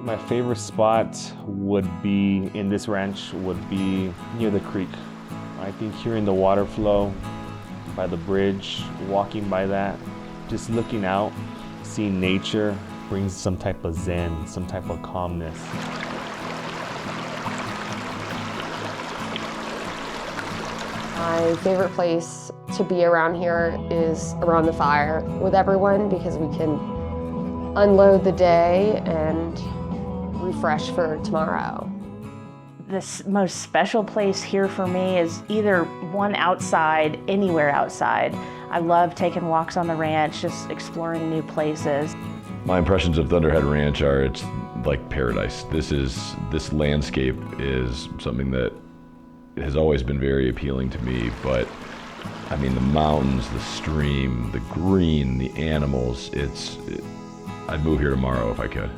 My favorite spot would be, in this ranch, would be near the creek. I think hearing the water flow by the bridge, walking by that, just looking out, seeing nature brings some type of zen, some type of calmness. My favorite place to be around here is around the fire with everyone because we can unload the day and refresh for tomorrow. The most special place here for me is either one outside, anywhere outside. I love taking walks on the ranch, just exploring new places. My impressions of Thunderhead Ranch are it's like paradise. This landscape is something that has always been very appealing to me, but I mean the mountains, the stream, the green, the animals, I'd move here tomorrow if I could.